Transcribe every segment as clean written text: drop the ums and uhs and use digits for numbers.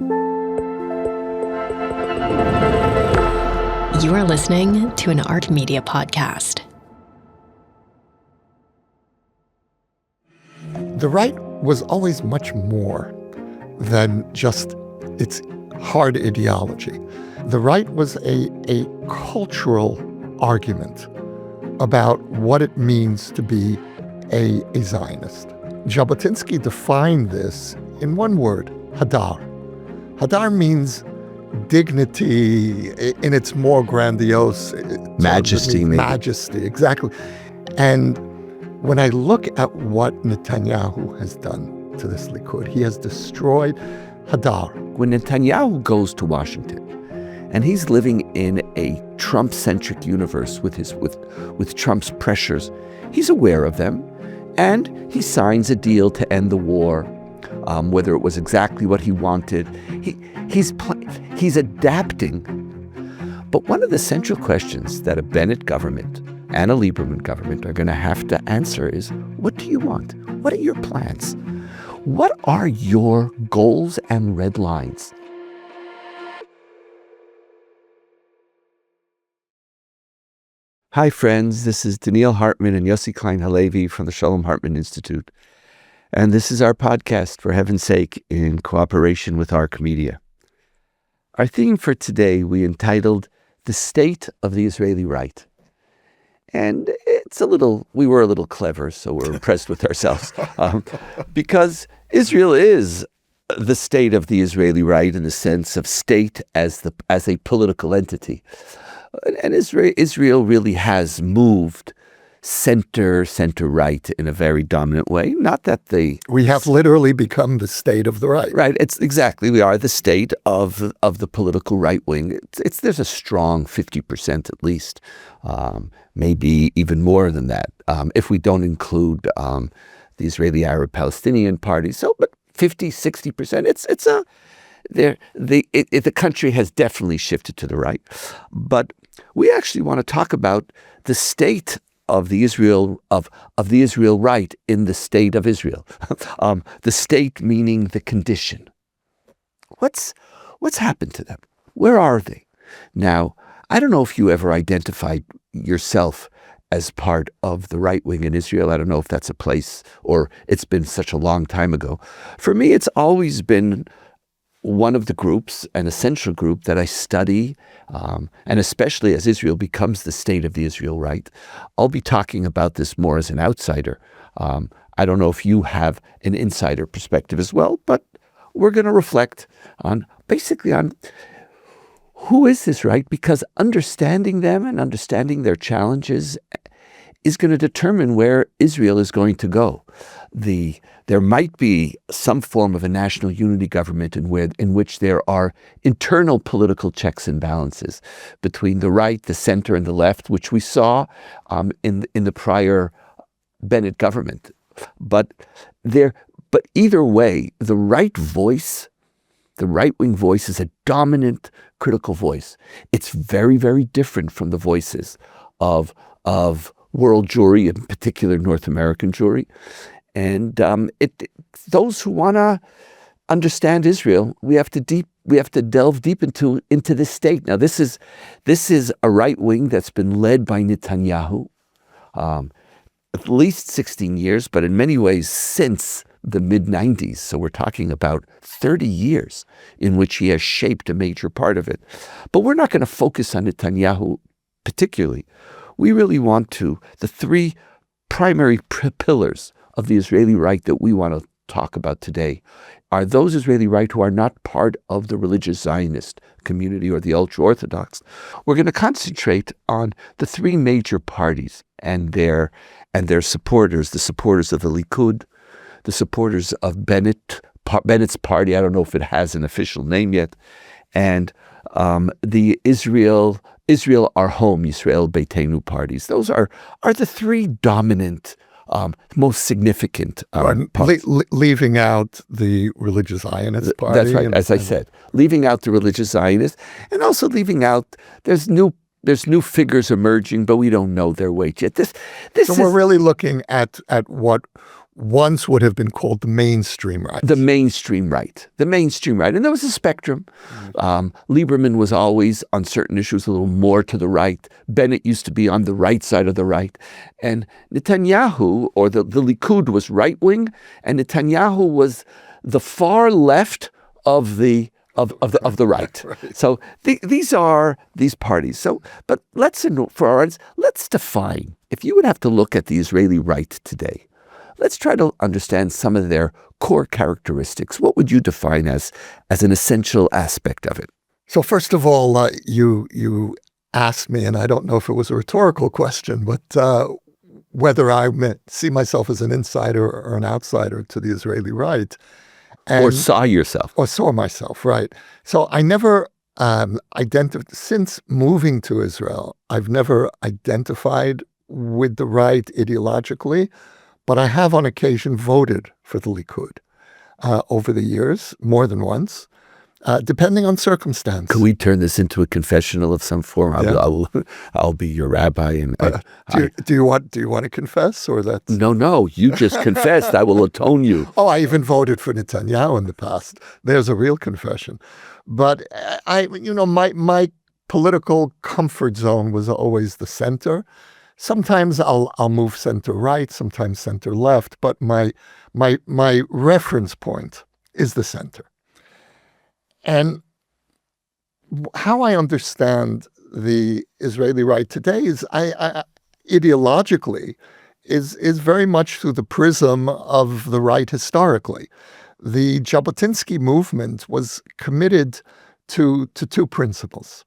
You are listening to an Art Media podcast. The right was always much more than just its hard ideology. The right was a cultural argument about what it means to be a Zionist. Jabotinsky defined this in one word, hadar. Hadar means dignity in its more grandiose majesty. Majesty, exactly. And when I look at what Netanyahu has done to this Likud, he has destroyed hadar. When Netanyahu goes to Washington, and he's living in a Trump-centric universe with Trump's pressures, he's aware of them, and he signs a deal to end the war. Whether it was exactly what he wanted, he's adapting. But one of the central questions that a Bennett government and a Lieberman government are going to have to answer is, what do you want? What are your plans? What are your goals and red lines? Hi, friends. This is Donniel Hartman and Yossi Klein Halevi from the Shalom Hartman Institute. And this is our podcast, for heaven's sake, in cooperation with ARC Media. Our theme for today we entitled The State of the Israeli Right. And we were a little clever, so we're impressed with ourselves. Because Israel is the state of the Israeli right in the sense of state as a political entity. And Israel really has moved center-right in a very dominant way. Not that we have literally become the state of the right. Right. It's exactly. We are the state of the political right wing. There's a strong 50% at least, maybe even more than that, if we don't include the Israeli Arab-Palestinian parties. So, but 50, 60%. The country has definitely shifted to the right. But we actually want to talk about the state of the Israel right in the state of Israel. The state meaning the condition. What's happened to them? Where are they? Now, I don't know if you ever identified yourself as part of the right wing in Israel. I don't know if that's a place or it's been such a long time ago. For me, it's always been one of the groups, an essential group that I study, and especially as Israel becomes the state of the Israel right. I'll be talking about this more as an outsider. I don't know if you have an insider perspective as well, but we're going to reflect on who is this right, because understanding them and understanding their challenges is going to determine where Israel is going to go. There might be some form of a national unity government in which there are internal political checks and balances between the right, the center, and the left, which we saw in the prior Bennett government. But either way, the right-wing voice is a dominant critical voice. It's very, very different from the voices of world Jewry, in particular North American Jewry. And those who want to understand Israel, we have to delve deep into this state. Now, this is a right wing that's been led by Netanyahu, at least 16 years, but in many ways since the mid-90s. So we're talking about 30 years in which he has shaped a major part of it. But we're not going to focus on Netanyahu particularly. We really want the three primary pillars of the Israeli right that we want to talk about today are those Israeli right who are not part of the religious Zionist community or the ultra-Orthodox. We're going to concentrate on the three major parties and their supporters, the supporters of the Likud, the supporters of Bennett's party. I don't know if it has an official name yet, and the Israel Our Home, Yisrael Beitenu parties. Those are the three dominant, most significant parties. Leaving out the religious Zionist party. That's right, as I said. Leaving out the religious Zionists, and also leaving out, there's new figures emerging, but we don't know their weight yet. So we're really looking at what once would have been called the mainstream right. The mainstream right. The mainstream right. And there was a spectrum. Lieberman was always, on certain issues, a little more to the right. Bennett used to be on the right side of the right. And Netanyahu, or the Likud, was right-wing, and Netanyahu was the far left of the right. Right. So these are these parties. So, but let's define. If you would have to look at the Israeli right today, let's try to understand some of their core characteristics. What would you define as an essential aspect of it? So first of all, you asked me, and I don't know if it was a rhetorical question, but whether I see myself as an insider or an outsider to the Israeli right. Or saw yourself. Or saw myself, right. So I never identified, since moving to Israel, I've never identified with the right ideologically, but I have on occasion voted for the Likud over the years, more than once, depending on circumstance. Could we turn this into a confessional of some form? Yeah. I'll be your rabbi. And do you want to confess, or that? No, you just confessed. I will atone you. Oh, I even voted for Netanyahu in the past. There's a real confession. But my political comfort zone was always the center. Sometimes I'll move center right, sometimes center left, but my reference point is the center. And how I understand the Israeli right today is, I ideologically, is very much through the prism of the right historically. The Jabotinsky movement was committed to two principles.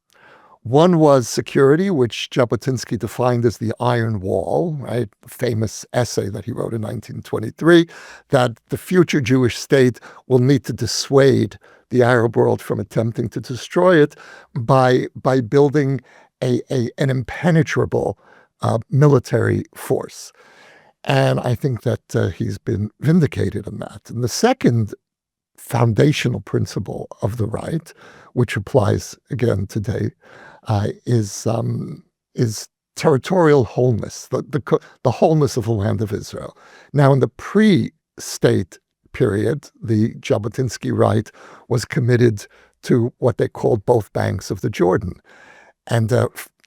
One was security, which Jabotinsky defined as the iron wall, right? A famous essay that he wrote in 1923, that the future Jewish state will need to dissuade the Arab world from attempting to destroy it by building an impenetrable military force. And I think that he's been vindicated in that. And the second foundational principle of the right, which applies again today, is territorial wholeness, the wholeness of the land of Israel. Now, in the pre-state period, the Jabotinsky right was committed to what they called both banks of the Jordan. And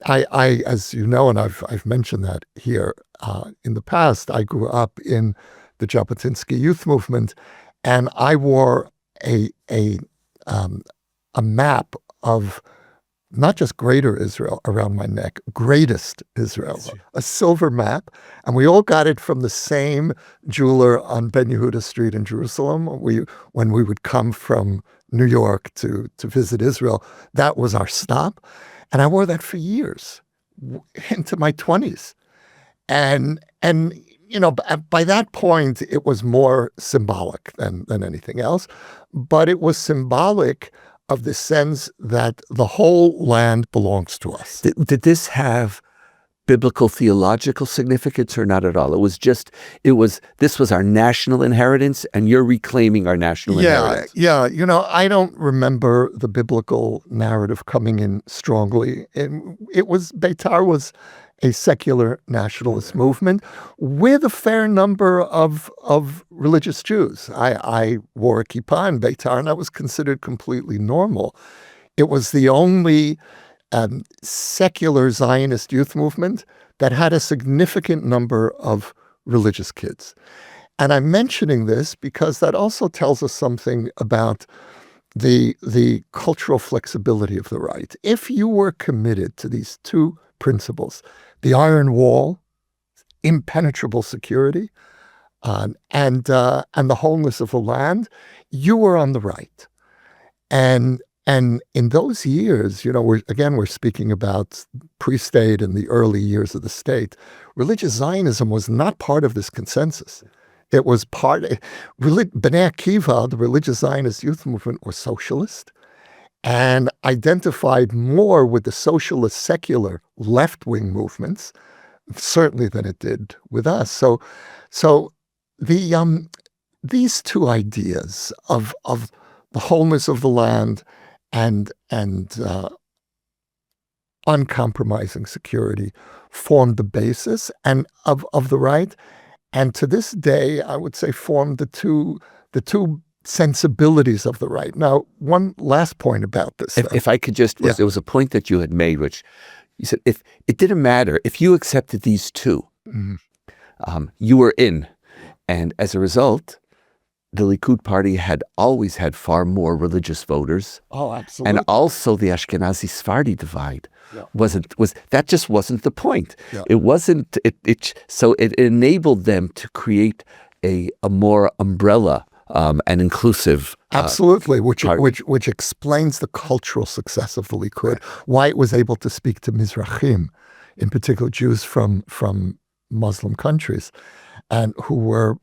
I, as you know, and I've mentioned that here in the past, I grew up in the Jabotinsky youth movement, and I wore a map of not just Greater Israel around my neck, Greatest Israel, a silver map. And we all got it from the same jeweler on Ben Yehuda Street in Jerusalem. When we would come from New York to visit Israel, that was our stop. And I wore that for years, into my 20s. And by that point, it was more symbolic than anything else. But it was symbolic of the sense that the whole land belongs to us. Did this have biblical theological significance or not at all? This was our national inheritance, and you're reclaiming our national inheritance. Yeah. I don't remember the biblical narrative coming in strongly. Beitar was a secular nationalist movement with a fair number of religious Jews. I wore a kippah in Beitar, and that was considered completely normal. It was the only secular Zionist youth movement that had a significant number of religious kids. And I'm mentioning this because that also tells us something about the cultural flexibility of the right. If you were committed to these two principles, the iron wall, impenetrable security, and the wholeness of the land, you were on the right. And in those years, we're speaking about pre-state and the early years of the state. Religious Zionism was not part of this consensus. It was B'nai Akiva, the religious Zionist youth movement, was socialist and identified more with the socialist, secular, left-wing movements, certainly than it did with us. So these two ideas of the wholeness of the land and uncompromising security formed the basis of the right. and to this day, I would say formed the two sensibilities of the right. Now, one last point about this. If I could just, there was a point that you had made, which you said, if it didn't matter, if you accepted these two, you were in. And as a result, the Likud party had always had far more religious voters. Oh, absolutely. And also the Ashkenazi-Sephardi divide that just wasn't the point. Yeah. It wasn't, so it enabled them to create a more umbrella and inclusive absolutely, which explains the cultural success of the Likud, why it was able to speak to Mizrahim, in particular Jews from Muslim countries, and who were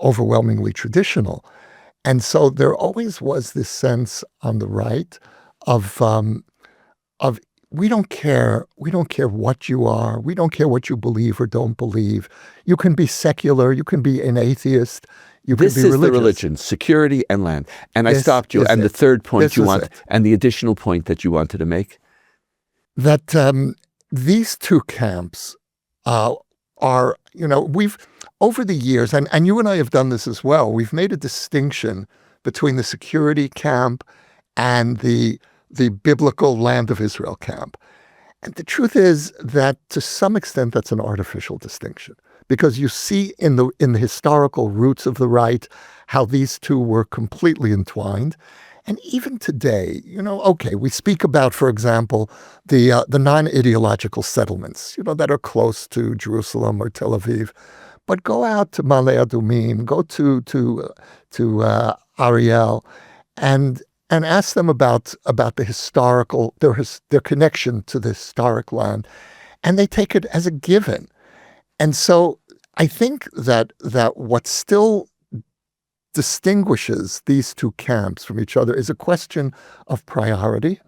overwhelmingly traditional. And so there always was this sense on the right of we don't care what you are, we don't care what you believe or don't believe. You can be secular, you can be an atheist, you can be religious. This is the religion, security and land. And I stopped you. And the third point and the additional point that you wanted to make? That these two camps are, we've, over the years, and you and I have done this as well, we've made a distinction between the security camp and the biblical land of Israel camp. And the truth is that to some extent that's an artificial distinction, because you see in the historical roots of the right how these two were completely entwined. And even today, we speak about, for example, the non-ideological settlements, that are close to Jerusalem or Tel Aviv. But go out to Ma'ale Adumim, go to Ariel, and ask them about the historical, their connection to the historic land, and they take it as a given. And so I think that what still distinguishes these two camps from each other is a question of priority,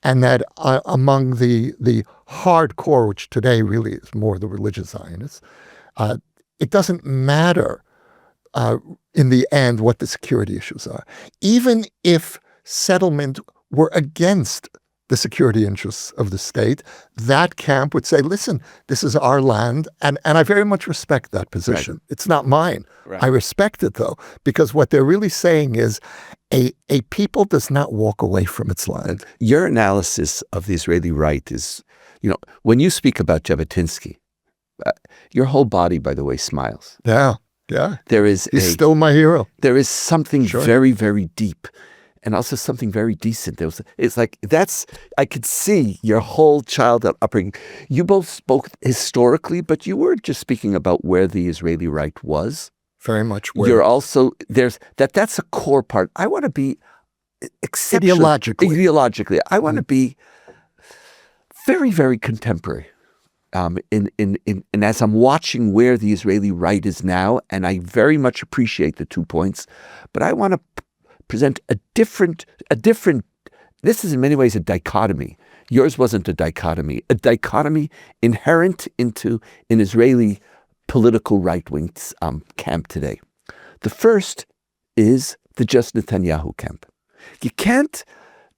and that among the hardcore, which today really is more the religious Zionists, it doesn't matter in the end what the security issues are. Even if settlement were against the security interests of the state, that camp would say, listen, this is our land, and I very much respect that position. Right. It's not mine. Right. I respect it, though, because what they're really saying is a people does not walk away from its land. Your analysis of the Israeli right is, when you speak about Jabotinsky, your whole body, by the way, smiles. Yeah. He's still my hero. There is something very, very deep, and also something very decent. It's like I could see your whole childhood upbringing. You both spoke historically, but you weren't just speaking about where the Israeli right was. Very much where. You're also, that's a core part. I want to be Ideologically. I want to be very, very contemporary. And as I'm watching where the Israeli right is now, and I very much appreciate the 2 points, but I want to present a different, this is in many ways a dichotomy. Yours wasn't a dichotomy inherent into an Israeli political right-wing camp today. The first is the just Netanyahu camp. You can't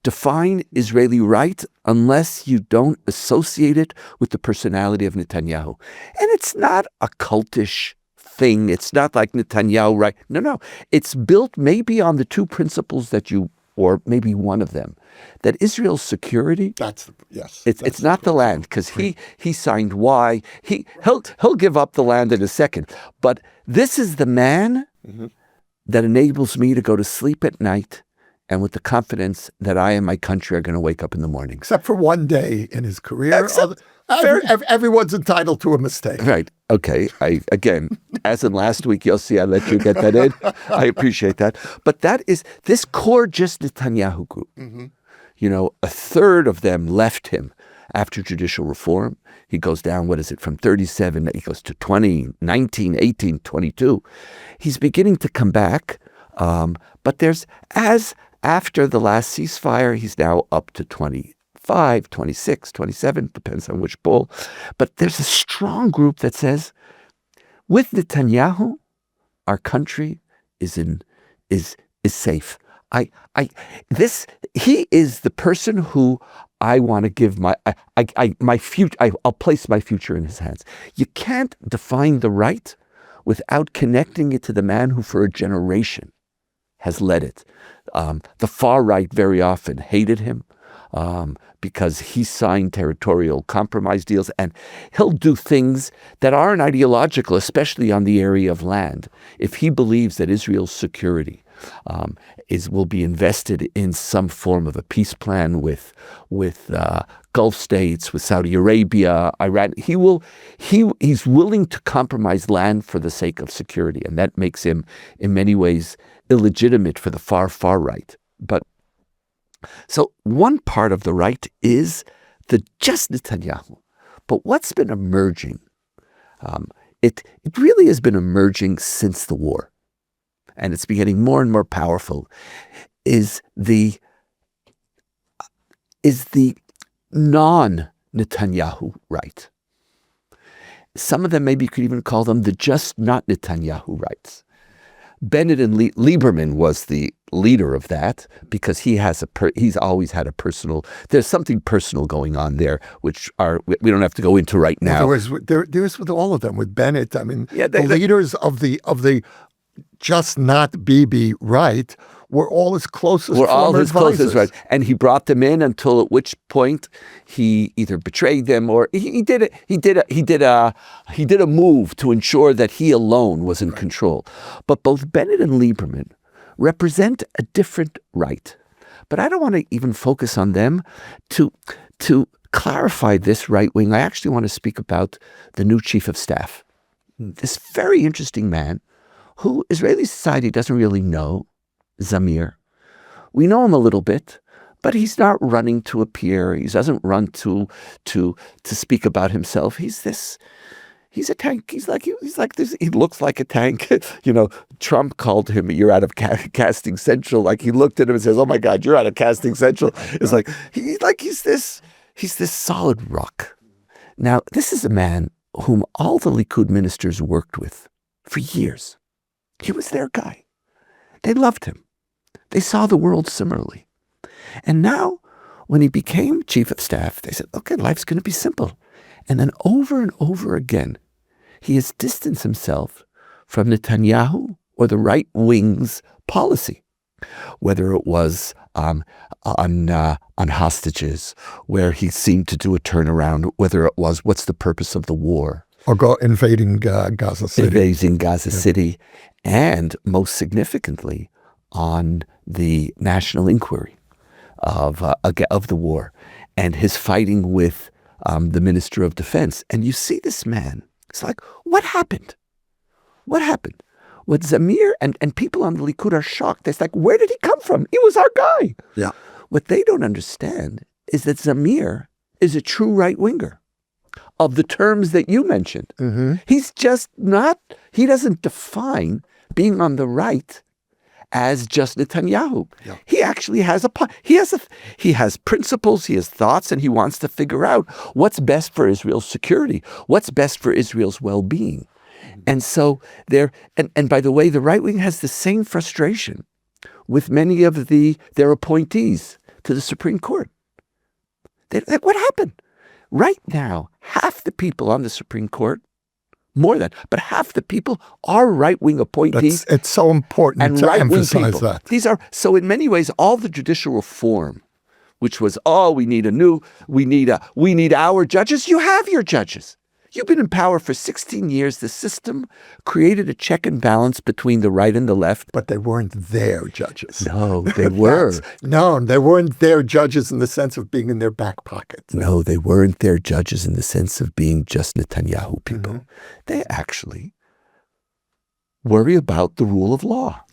define Israeli right unless you don't associate it with the personality of Netanyahu. And it's not a cultish thing. It's not like Netanyahu, right? No. It's built maybe on the two principles or maybe one of them, that Israel's security. It's not the land, because he signed Y. He'll give up the land in a second. But this is the man that enables me to go to sleep at night, and with the confidence that I and my country are going to wake up in the morning. Except for one day in his career. Everyone's entitled to a mistake. Right. Okay. Again, as in last week, Yossi, I let you get that in. I appreciate that. But that is this core just Netanyahu group. A third of them left him after judicial reform. He goes down, from 37, he goes to 20, 19, 18, 22. He's beginning to come back. But after the last ceasefire, he's now up to 25, 26, 27, depends on which poll. But there's a strong group that says, with Netanyahu, our country is safe. He is the person who I want to give my future. I'll place my future in his hands. You can't define the right without connecting it to the man who for a generation has led it. The far right very often hated him because he signed territorial compromise deals, and he'll do things that aren't ideological, especially on the area of land. If he believes that Israel's security will be invested in some form of a peace plan with Gulf states, with Saudi Arabia, Iran, he's willing to compromise land for the sake of security, and that makes him in many ways illegitimate for the far right. But so one part of the right is the just Netanyahu. But what's been emerging, it really has been emerging since the war, and it's been getting more and more powerful, is the non-Netanyahu right. Some of them, maybe you could even call them the just not Netanyahu rights. Bennett and Lieberman was the leader of that because he's always had a personal, there's something personal going on there, which we don't have to go into right now. Well, there was with all of them, with Bennett. I mean, the leaders of the just not Bibi right were all his closest advisors. Right. And he brought them in until at which point he either betrayed them or he did a move to ensure that he alone was in control. But both Bennett and Lieberman represent a different right. But I don't want to even focus on them. To clarify this right wing, I actually want to speak about the new chief of staff. This very interesting man who Israeli society doesn't really know, Zamir. We know him a little bit, but he's not running to appear. He doesn't run to speak about himself. He's a tank. He's like this. He looks like a tank. Trump called him, "You're out of casting central." Like he looked at him and says, "Oh my God, you're out of casting central." It's like he's this solid rock. Now, this is a man whom all the Likud ministers worked with for years. He was their guy. They loved him. They saw the world similarly. And now, when he became chief of staff, they said, okay, life's going to be simple. And then over and over again, he has distanced himself from Netanyahu or the right wing's policy, whether it was on hostages, where he seemed to do a turnaround, whether it was what's the purpose of the war. Or go invading Gaza City. And most significantly, on the national inquiry of the war and his fighting with the Minister of Defense. And you see this man, it's like, what happened? What happened? What Zamir and people on the Likud are shocked. It's like, where did he come from? He was our guy. Yeah. What they don't understand is that Zamir is a true right-winger of the terms that you mentioned. Mm-hmm. He's just not, he doesn't define being on the right as just Netanyahu. Yeah. He actually has he has principles, he has thoughts, and he wants to figure out what's best for Israel's security, what's best for Israel's well-being. And so and by the way, the right wing has the same frustration with many of their appointees to the Supreme Court. They're like, what happened? Right now, half the people on the Supreme Court, more than, but half the people are right-wing appointees. It's so important to emphasize that. These are, so in many ways, all the judicial reform, which was, we need our judges. You have your judges. You've been in power for 16 years. The system created a check and balance between the right and the left. But they weren't their judges. No, they were. No, they weren't their judges in the sense of being in their back pocket. No, they weren't their judges in the sense of being just Netanyahu people. Mm-hmm. They actually worry about the rule of law.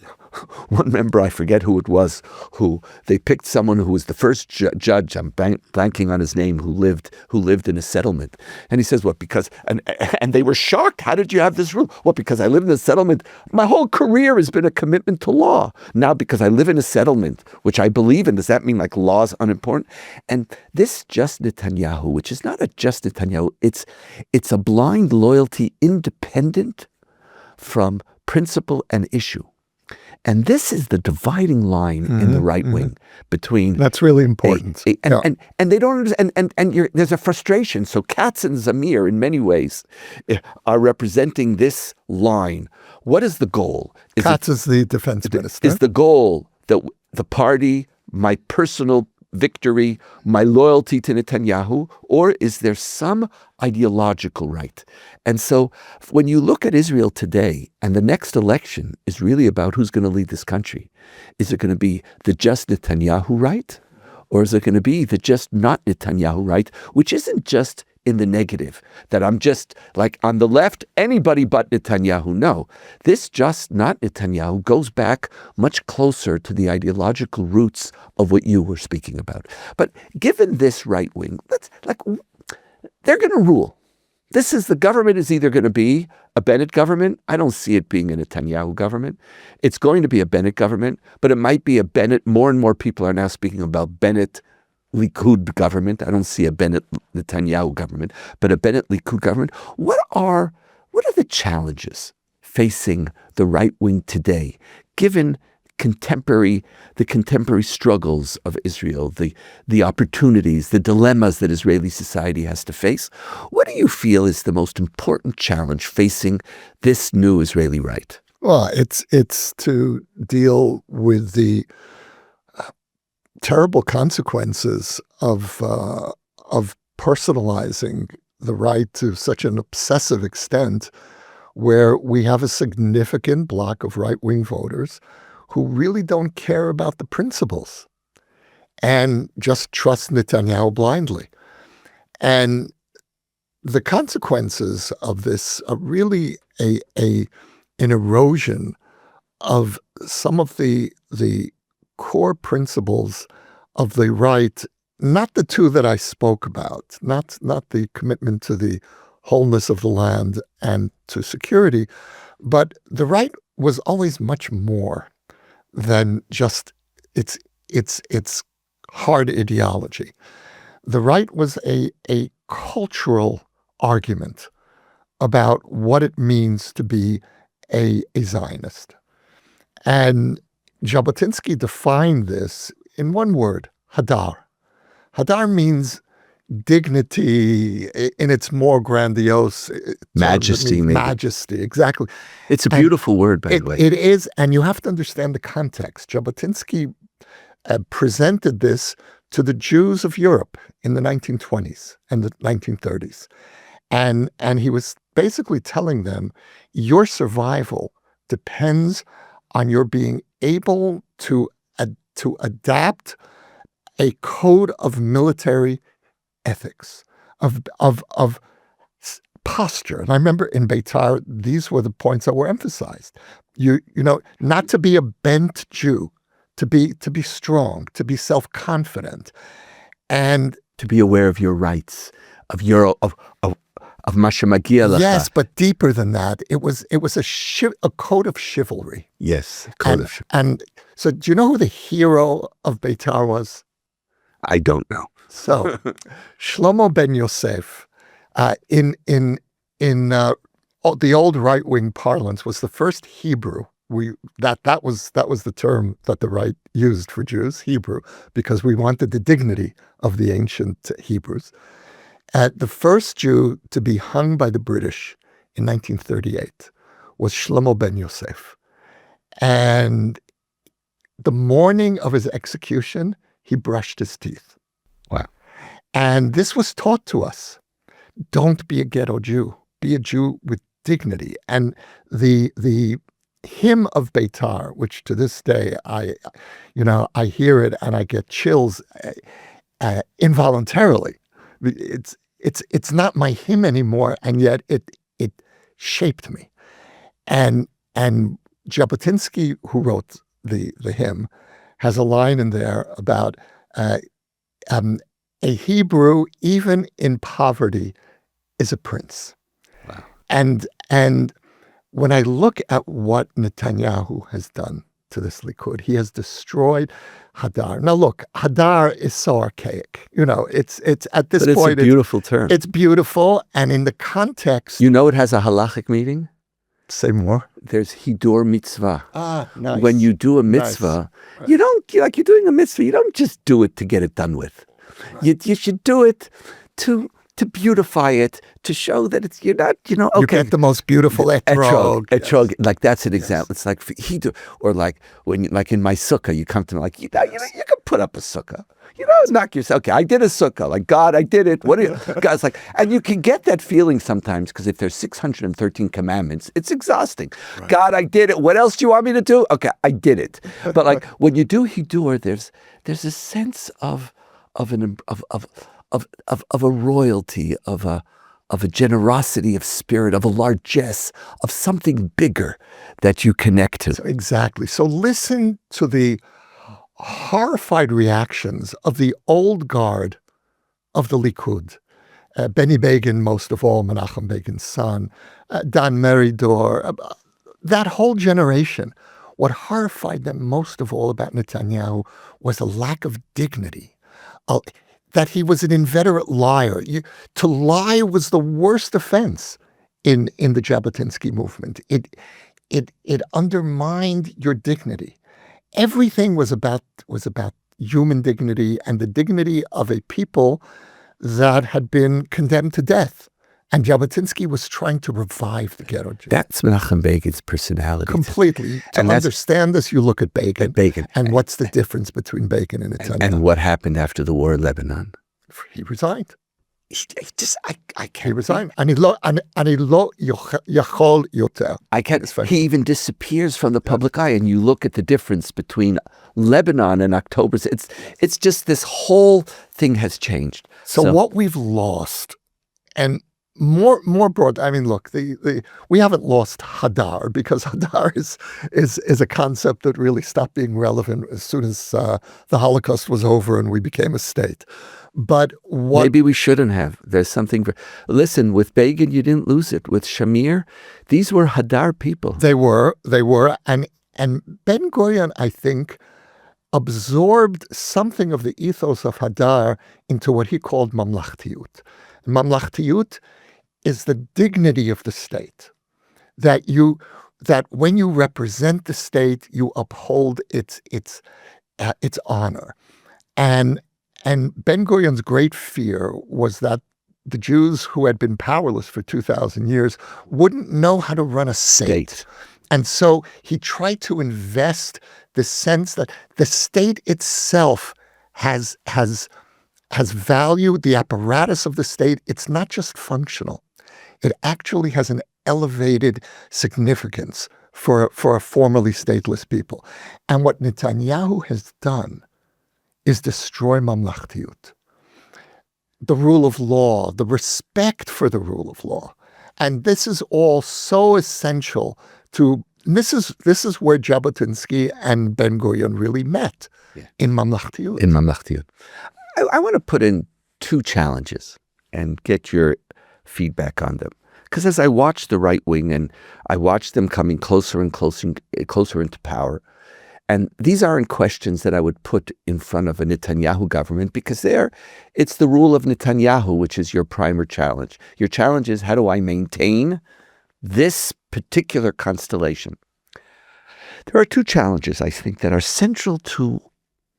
One member, I forget who it was, who they picked someone who was the first judge, I'm blanking on his name, who lived in a settlement. And he says, what, because, and they were shocked. How did you have this rule? Well, because I live in a settlement. My whole career has been a commitment to law. Now, because I live in a settlement, which I believe in, does that mean like law is unimportant? And this just Netanyahu, which is not a just Netanyahu, it's a blind loyalty independent from principle and issue. And this is the dividing line in the right wing between... That's really important. And they don't understand, and there's a frustration. So Katz and Zamir, in many ways, are representing this line. What is the goal? Katz is the defense minister. Is the goal that the party, my personal victory, my loyalty to Netanyahu, or is there some ideological right? And so when you look at Israel today, and the next election is really about who's going to lead this country, is it going to be the just Netanyahu right? Or is it going to be the just not Netanyahu right, which isn't just in the negative, that I'm just like on the left, anybody but Netanyahu. No, this just not Netanyahu goes back much closer to the ideological roots of what you were speaking about. But given this right wing, they're going to rule. The government is either going to be a Bennett government. I don't see it being a Netanyahu government. It's going to be a Bennett government, but it might be a Bennett. More and more people are now speaking about Bennett Likud government. I don't see a Bennett Netanyahu government, but a Bennett Likud government. What are the challenges facing the right wing today, given the contemporary struggles of Israel, the opportunities, the dilemmas that Israeli society has to face? What do you feel is the most important challenge facing this new Israeli right? Well, it's to deal with the terrible consequences of personalizing the right to such an obsessive extent, where we have a significant block of right-wing voters who really don't care about the principles and just trust Netanyahu blindly. And the consequences of this are really an erosion of some of the core principles of the right, not the two that I spoke about, not the commitment to the wholeness of the land and to security, but the right was always much more than just its hard ideology. The right was a cultural argument about what it means to be a Zionist. And Jabotinsky defined this in one word, hadar. Hadar means dignity in its more grandiose majesty. Majesty, exactly. It's a beautiful word, by the way. It is, and you have to understand the context. Jabotinsky presented this to the Jews of Europe in the 1920s and the 1930s. And he was basically telling them, your survival depends on your being able to adapt a code of military ethics, of posture. And I remember in Beitar, these were the points that were emphasized. You know, not to be a bent Jew, to be strong, to be self-confident, and to be aware of your rights, of Masha Magia Lacha. Yes, but deeper than that, it was a code of chivalry. Yes, code of chivalry. And so, do you know who the hero of Beitar was? I don't know. So, Shlomo ben Yosef, in the old right-wing parlance, was the first Hebrew. That was the term that the right used for Jews, Hebrew, because we wanted the dignity of the ancient Hebrews. The first Jew to be hung by the British in 1938 was Shlomo ben Yosef. And the morning of his execution, he brushed his teeth. Wow. And this was taught to us. Don't be a ghetto Jew. Be a Jew with dignity. And the hymn of Beitar, which to this day I hear it and I get chills involuntarily. It's not my hymn anymore, and yet it shaped me. And Jabotinsky, who wrote the hymn, has a line in there about a Hebrew, even in poverty, is a prince. Wow. And when I look at what Netanyahu has done to this Likud, he has destroyed Hadar. Now look, Hadar is so archaic. You know, it's at this point. It's a beautiful term. It's beautiful, and in the context. You know it has a halachic meaning? Say more. There's hidur mitzvah. Nice. When you do a mitzvah, Nice. you don't, you're doing a mitzvah, you don't just do it to get it done with. Right. You should do it to beautify it, to show that it's, you're not, okay. You get the most beautiful etrog. Etrog, like that's an example. It's like hidur, or like when, like in my sukkah, you come to me like, you can put up a sukkah. Knock yourself. Okay, I did a sukkah. Like, God, I did it. What are you? God's like, and you can get that feeling sometimes because if there's 613 commandments, it's exhausting. Right. God, I did it. What else do you want me to do? Okay, I did it. But like when you do hidur, there's a sense of a royalty, of a generosity of spirit, of a largesse, of something bigger that you connect to. Exactly. So listen to the horrified reactions of the old guard of the Likud. Benny Begin, most of all, Menachem Begin's son, Dan Meridor, that whole generation. What horrified them most of all about Netanyahu was a lack of dignity, that he was an inveterate liar. To lie was the worst offense in the Jabotinsky movement. It undermined your dignity. Everything was about human dignity and the dignity of a people that had been condemned to death. And Jabotinsky was trying to revive the ghetto Jew. That's Menachem Begin's personality. Completely. To understand this, you look at Begin. And what's the difference between Begin and Netanyahu? And what happened after the war in Lebanon? He resigned. I can't. He resigned. And he lo yachol yoter. I can't. He even disappears from the public eye. And you look at the difference between Lebanon and October. It's just this whole thing has changed. So what we've lost, and more broad. I mean, look, we haven't lost Hadar, because Hadar is a concept that really stopped being relevant as soon as the Holocaust was over and we became a state. But maybe we shouldn't have. There's something. Listen, with Begin, you didn't lose it. With Shamir, these were Hadar people. They were, and Ben Gurion, I think, absorbed something of the ethos of Hadar into what he called mamlachtiyut. Mamlachtiyut is the dignity of the state, that when you represent the state, you uphold its honor. And Ben-Gurion's great fear was that the Jews who had been powerless for 2,000 years wouldn't know how to run a state. And so he tried to invest the sense that the state itself has value, the apparatus of the state. It's not just functional. It actually has an elevated significance for a formerly stateless people. And what Netanyahu has done is destroy mamlachtiyut, the rule of law, the respect for the rule of law. And this is all so essential to, this is where Jabotinsky and Ben-Gurion really met, in mamlachtiyut. In mamlachtiyut. I want to put in two challenges and get your feedback on them. Because as I watch the right wing and I watch them coming closer and closer into power, and these aren't questions that I would put in front of a Netanyahu government, because it's the rule of Netanyahu, which is your primer challenge. Your challenge is, how do I maintain this particular constellation? There are two challenges, I think, that are central to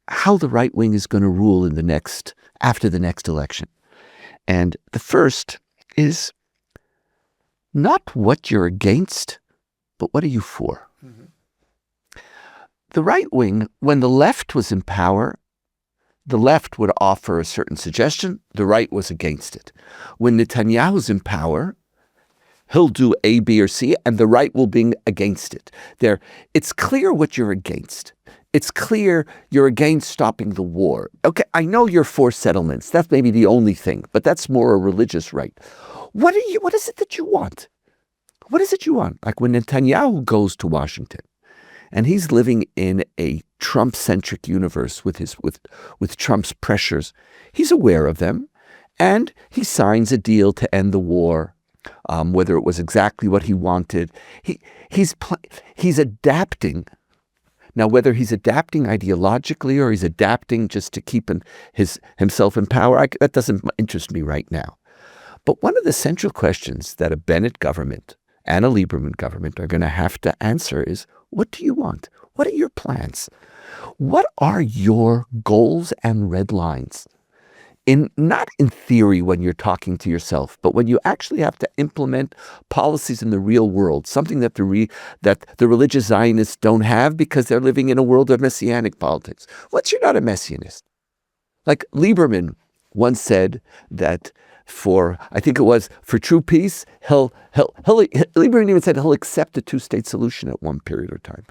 how the right wing is going to rule after the next election. And the first is not what you're against, but what are you for? Mm-hmm. The right wing, when the left was in power, the left would offer a certain suggestion, the right was against it. When Netanyahu's in power, he'll do A, B, or C, and the right will be against it. It's clear what you're against. It's clear you're against stopping the war. Okay, I know you're for settlements. That's maybe the only thing, but that's more a religious right. What is it that you want? What is it you want? Like when Netanyahu goes to Washington and he's living in a Trump-centric universe with Trump's pressures, he's aware of them, and he signs a deal to end the war, whether it was exactly what he wanted. He's adapting. Now, whether he's adapting ideologically or he's adapting just to keep himself in power, that doesn't interest me right now. But one of the central questions that a Bennett government and a Lieberman government are going to have to answer is, what do you want? What are your plans? What are your goals and red lines? Not in theory when you're talking to yourself, but when you actually have to implement policies in the real world, something that the religious Zionists don't have because they're living in a world of messianic politics. Once you're not a messianist, like Lieberman once said that for true peace, Lieberman even said he'll accept a two-state solution at one period of time.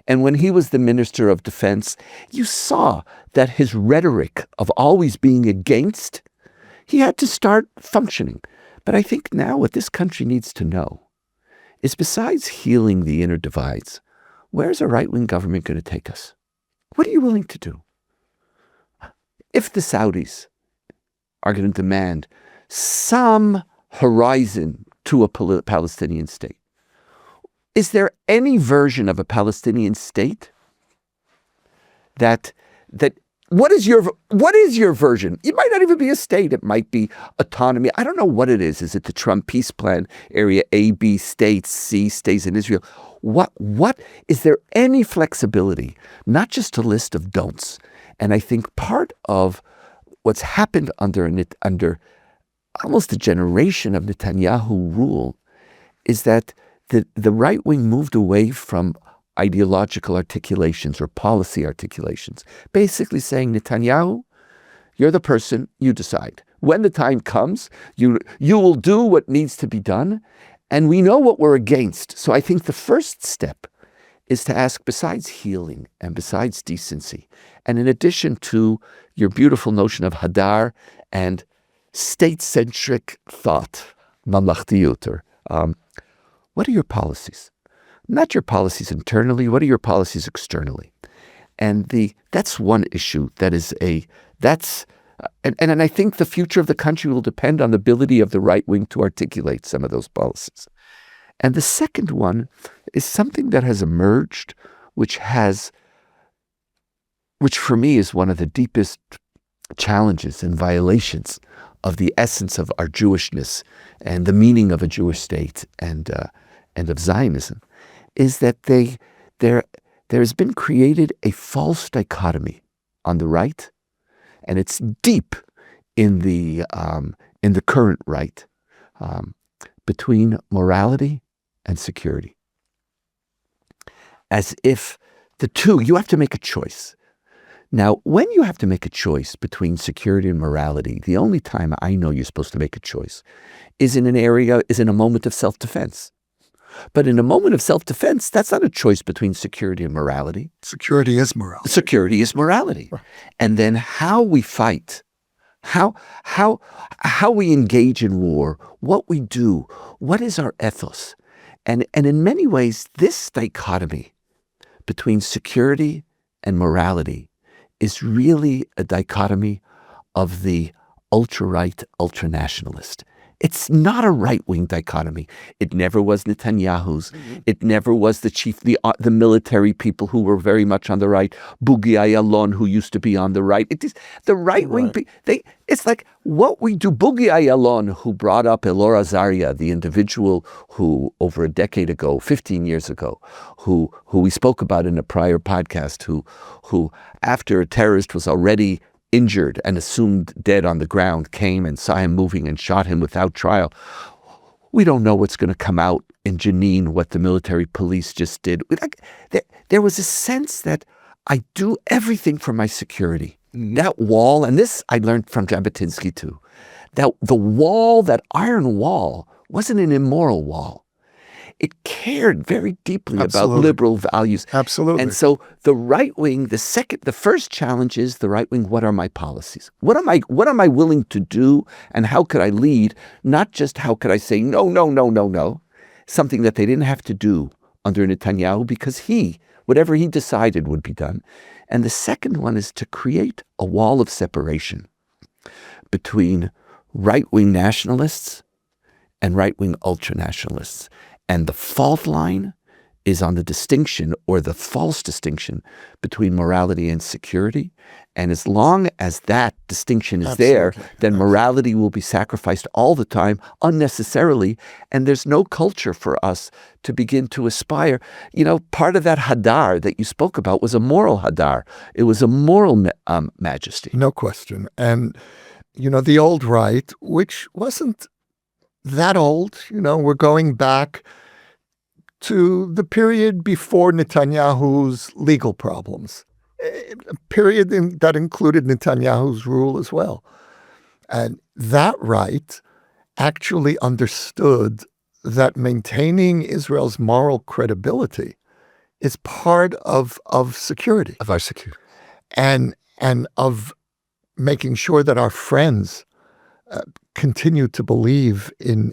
And when he was the Minister of Defense, you saw that his rhetoric of always being against, he had to start functioning. But I think now what this country needs to know is, besides healing the inner divides, where's a right-wing government going to take us? What are you willing to do? If the Saudis are going to demand some horizon to a Palestinian state, is there any version of a Palestinian state that what is your version? It might not even be a state. It might be autonomy. I don't know what it is. Is it the Trump peace plan, area A, B states, C stays in Israel? What is there any flexibility? Not just a list of don'ts. And I think part of what's happened under almost a generation of Netanyahu rule is that the right wing moved away from ideological articulations or policy articulations, basically saying, Netanyahu, you're the person, you decide. When the time comes, you will do what needs to be done, and we know what we're against. So I think the first step is to ask, besides healing and besides decency, and in addition to your beautiful notion of hadar and state-centric thought, mamlachtiyut, what are your policies? Not your policies internally, what are your policies externally? And that's one issue and I think the future of the country will depend on the ability of the right wing to articulate some of those policies. And the second one is something that has emerged, which for me is one of the deepest challenges and violations of the essence of our Jewishness and the meaning of a Jewish state and of Zionism, is that there has been created a false dichotomy on the right, and it's deep in the current right, between morality and security. As if the two, you have to make a choice. Now, when you have to make a choice between security and morality, the only time I know you're supposed to make a choice is in a moment of self-defense. But in a moment of self-defense, that's not a choice between security and morality. Security is morality. Security is morality. Right. And then how we fight, how we engage in war, what we do, what is our ethos. And in many ways, this dichotomy between security and morality is really a dichotomy of the ultra-right, ultra-nationalist. It's not a right-wing dichotomy. It never was Netanyahu's. Mm-hmm. It never was the military people who were very much on the right. Bugi Ayalon, who used to be on the right. It is the right-wing. Right. It's like what we do. Bugi Ayalon, who brought up Elor Azaria, the individual who, over a decade ago, 15 years ago, who we spoke about in a prior podcast, who after a terrorist was already injured and assumed dead on the ground, came and saw him moving and shot him without trial. We don't know what's going to come out in Jenin, what the military police just did. There was a sense that I do everything for my security. That wall, and this I learned from Jabotinsky too, that the wall, that iron wall, wasn't an immoral wall. It cared very deeply about liberal values. Absolutely. And so the right wing, the first challenge is the right wing, what are my policies? What am I willing to do, and how could I lead? Not just how could I say no, something that they didn't have to do under Netanyahu because whatever he decided would be done. And the second one is to create a wall of separation between right-wing nationalists and right-wing ultra-nationalists. And the fault line is on the distinction or the false distinction between morality and security. And as long as that distinction is there, then morality will be sacrificed all the time, unnecessarily, and there's no culture for us to begin to aspire. You know, part of that hadar that you spoke about was a moral hadar. It was a moral majesty. No question. And, you know, the old right, which wasn't that old, you know, we're going back to the period before Netanyahu's legal problems, a period that included Netanyahu's rule as well. And that right actually understood that maintaining Israel's moral credibility is part of security. Of our security. And of making sure that our friends continue to believe in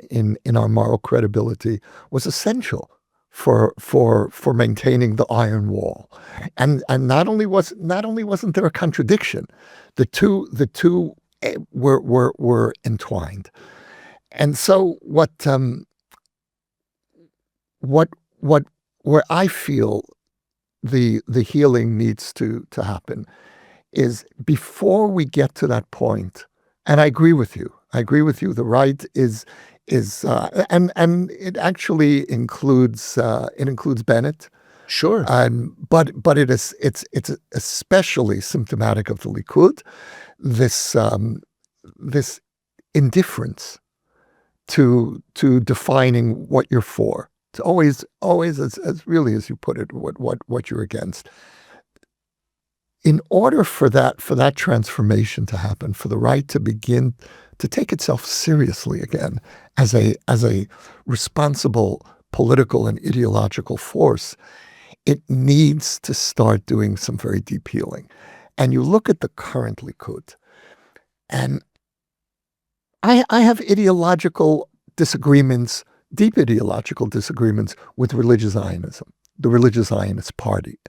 our moral credibility was essential for maintaining the iron wall. And not only wasn't there a contradiction, the two were entwined. And so where I feel the healing needs to happen is before we get to that point. And I agree with you. The right is and it actually includes Bennett. Sure. But it's especially symptomatic of the Likud, this indifference to defining what you're for. It's always as really as you put it, what you're against. In order for that transformation to happen, for the right to begin to take itself seriously again as a responsible political and ideological force, it needs to start doing some very deep healing. And you look at the current Likud, and I have ideological disagreements, deep ideological disagreements with religious Zionism, the religious Zionist party.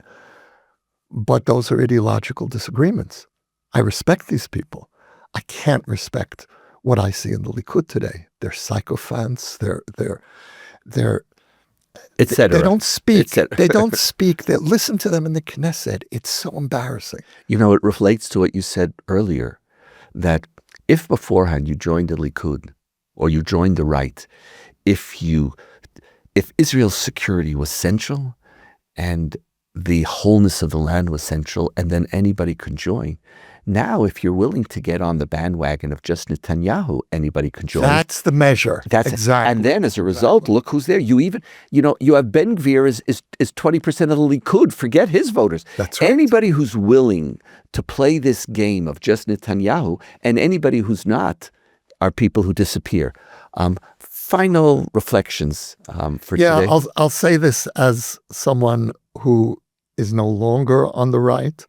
But those are ideological disagreements. I respect these people. I can't respect what I see in the Likud today. They're sycophants. They're etc. They don't speak. They don't speak. They listen to them in the Knesset. It's so embarrassing. You know, it relates to what you said earlier, that if beforehand you joined the Likud or you joined the right, if Israel's security was central and the wholeness of the land was central, and then anybody could join. Now, if you're willing to get on the bandwagon of just Netanyahu, anybody can join. That's the measure. That's exactly. And then, as a result, look who's there. You have Ben Gvir is 20% of the Likud. Forget his voters. That's right. Anybody who's willing to play this game of just Netanyahu, and anybody who's not, are people who disappear. Final reflections for today. Yeah, I'll say this as someone who is no longer on the right,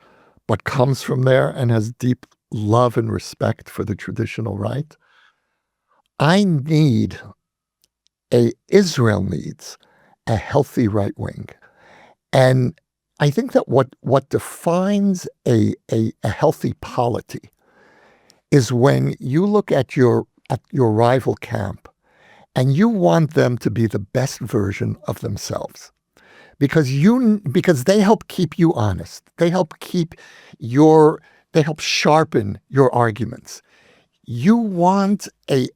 but comes from there and has deep love and respect for the traditional right. Israel needs a healthy right wing. And I think that what defines a healthy polity is when you look at your rival camp and you want them to be the best version of themselves. Because they help keep you honest. They help sharpen your arguments. You want a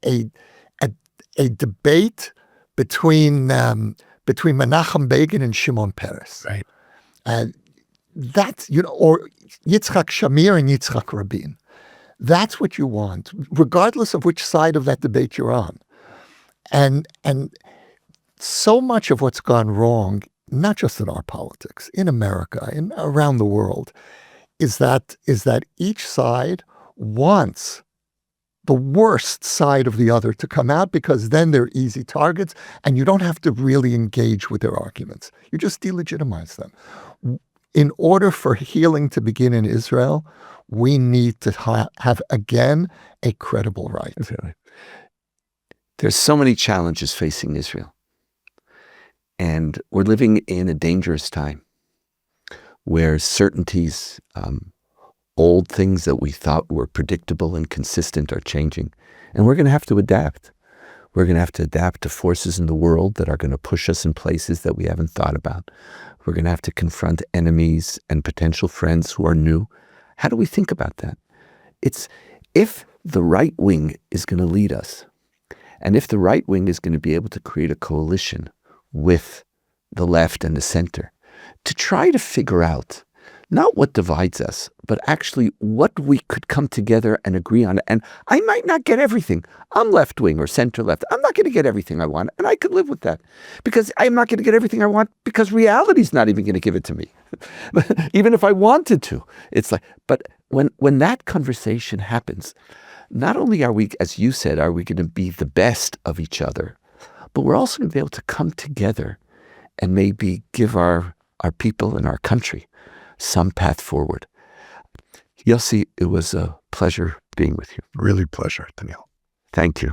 debate between Menachem Begin and Shimon Peres. Right. That's, or Yitzhak Shamir and Yitzhak Rabin. That's what you want, regardless of which side of that debate you're on. And so much of what's gone wrong, not just in our politics, in America, and around the world, is that each side wants the worst side of the other to come out, because then they're easy targets and you don't have to really engage with their arguments. You just delegitimize them. In order for healing to begin in Israel, we need to have again a credible right. Okay. There's so many challenges facing Israel. And we're living in a dangerous time where certainties, old things that we thought were predictable and consistent are changing. And we're going to have to adapt. We're going to have to adapt to forces in the world that are going to push us in places that we haven't thought about. We're going to have to confront enemies and potential friends who are new. How do we think about that? It's if the right wing is going to lead us, and if the right wing is going to be able to create a coalition with the left and the center to try to figure out not what divides us, but actually what we could come together and agree on. And I might not get everything. I'm left wing or center left. I'm not going to get everything I want. And I could live with that because I'm not going to get everything I want because reality's not even going to give it to me. Even if I wanted to. It's like, but when that conversation happens, not only are we, as you said, are we going to be the best of each other, but we're also going to be able to come together and maybe give our people and our country some path forward. Yossi, it was a pleasure being with you. Really pleasure, Donniel. Thank you.